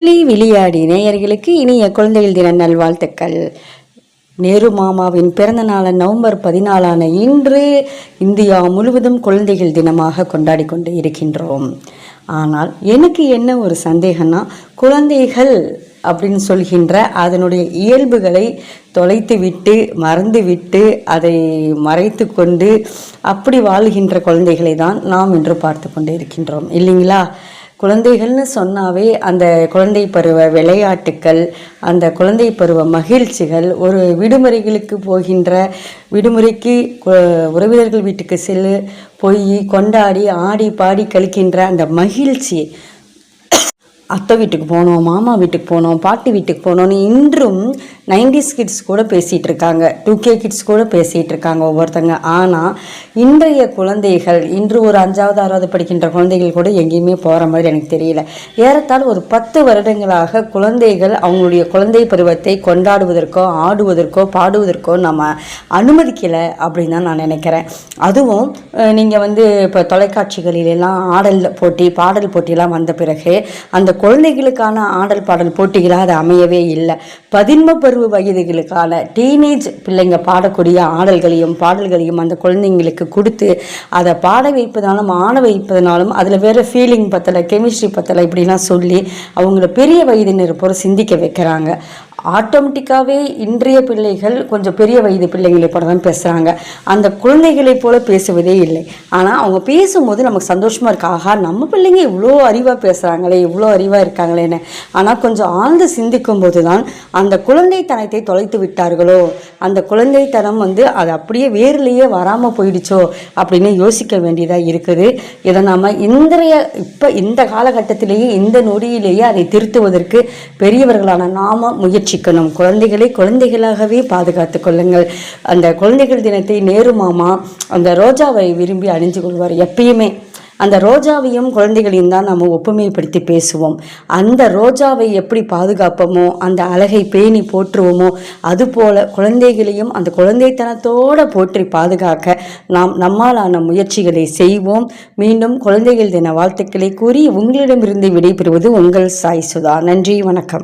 விளையாடி நேயர்களுக்கு இனிய குழந்தைகள் தின நல்வாழ்த்துக்கள். நேரு மாமாவின் பிறந்த நாள் நவம்பர் 14 இன்று இந்தியா முழுவதும் குழந்தைகள் தினமாக கொண்டாடி கொண்டு இருக்கின்றோம். ஆனால் எனக்கு என்ன ஒரு சந்தேகம்னா, குழந்தைகள் அப்படின்னு சொல்கின்ற அதனுடைய இயல்புகளை தொலைத்து விட்டு மறந்து விட்டு அதை மறைத்து கொண்டு அப்படி வாழ்கின்ற குழந்தைகளை தான் நாம் இன்று பார்த்து கொண்டு இருக்கின்றோம் இல்லைங்களா? குழந்தைகள்னு சொன்னாவே அந்த குழந்தை பருவ விளையாட்டுக்கள், அந்த குழந்தை பருவ மகிழ்ச்சிகள், ஒரு விடுமுறைகளுக்கு போகின்ற விடுமுறைக்கு உறவினர்கள் வீட்டுக்கு போய் கொண்டாடி ஆடி பாடி கழிக்கின்ற அந்த மகிழ்ச்சி, அத்தை வீட்டுக்கு போனோம், மாமா வீட்டுக்கு போனோம், பாட்டி வீட்டுக்கு போனோன்னு இன்றும் 90s கிட்ஸ் கூட பேசிகிட்டு இருக்காங்க, 2K கிட்ஸ் கூட பேசிகிட்டு இருக்காங்க ஒவ்வொருத்தங்க. ஆனால் இன்றைய குழந்தைகள், இன்று ஒரு 5வது 6வது படிக்கின்ற குழந்தைகள் கூட எங்கேயுமே போகிற மாதிரி எனக்கு தெரியல. ஏறத்தாழ ஒரு 10 வருடங்களாக குழந்தைகள் அவங்களுடைய குழந்தை பருவத்தை கொண்டாடுவதற்கோ ஆடுவதற்கோ பாடுவதற்கோ நம்ம அனுமதிக்கலை அப்படின்னு தான் நான் நினைக்கிறேன். அதுவும் நீங்கள் இப்போ தொலைக்காட்சிகளிலெல்லாம் ஆடல் போட்டி பாடல் போட்டியெல்லாம் வந்த பிறகு அந்த குழந்தைகளுக்கான ஆடல் பாடல் போட்டிகளாக அது அமையவே இல்லை. 11 பருவ வயதுகளுக்கான டீனேஜ் பிள்ளைங்க பாடக்கூடிய ஆடல்களையும் பாடல்களையும் அந்த குழந்தைங்களுக்கு கொடுத்து அதை பாட வைப்பதனாலும் ஆட வைப்பதனாலும் அதில் வேறு ஃபீலிங் பத்தலை, கெமிஸ்ட்ரி பத்தலை இப்படிலாம் சொல்லி அவங்கள பெரிய வயதினர் போல சிந்திக்க வைக்கிறாங்க. ஆட்டோமேட்டிக்காகவே இன்றைய பிள்ளைகள் கொஞ்சம் பெரிய வயது பிள்ளைங்களை போல தான் பேசுகிறாங்க, அந்த குழந்தைகளை போல பேசுவதே இல்லை. ஆனால் அவங்க பேசும்போது நமக்கு சந்தோஷமாக இருக்கு, ஆகா நம்ம பிள்ளைங்க இவ்வளோ அறிவாக பேசுகிறாங்களே, இவ்வளோ அறிவாக இருக்காங்களேன்னு. ஆனால் கொஞ்சம் ஆழ்ந்து சிந்திக்கும் போது தான் அந்த குழந்தைத்தனத்தை தொலைத்து விட்டார்களோ, அந்த குழந்தைத்தனம் அது அப்படியே வேர்லேயே வராமல் போயிடுச்சோ அப்படின்னு யோசிக்க வேண்டியதாக இருக்குது. இதை நாம் இப்போ இந்த காலகட்டத்திலேயே இந்த நொடியிலேயே அதை திருத்துவதற்கு பெரியவர்களான நாம முயற்சிக்கணும். குழந்தைகளை குழந்தைகளாகவே பாதுகாத்து கொள்ளுங்கள். அந்த குழந்தைகள் தினத்தை நேரு மாமா அந்த ரோஜாவை விரும்பி அணிஞ்சு கொள்வார். எப்பயுமே அந்த ரோஜாவையும் குழந்தைகளையும் தான் நம்ம ஒப்புமைப்படுத்தி பேசுவோம். அந்த ரோஜாவை எப்படி பாதுகாப்போமோ, அந்த அழகை பேணி போற்றுவோமோ, அதுபோல குழந்தைகளையும் அந்த குழந்தைத்தனத்தோடு போற்றி பாதுகாக்க நாம் நம்மாலான முயற்சிகளை செய்வோம். மீண்டும் குழந்தைகள் தின வாழ்த்துக்களை கூறி உங்களிடமிருந்து விடைபெறுவது உங்கள் சாய் சுதா. நன்றி, வணக்கம்.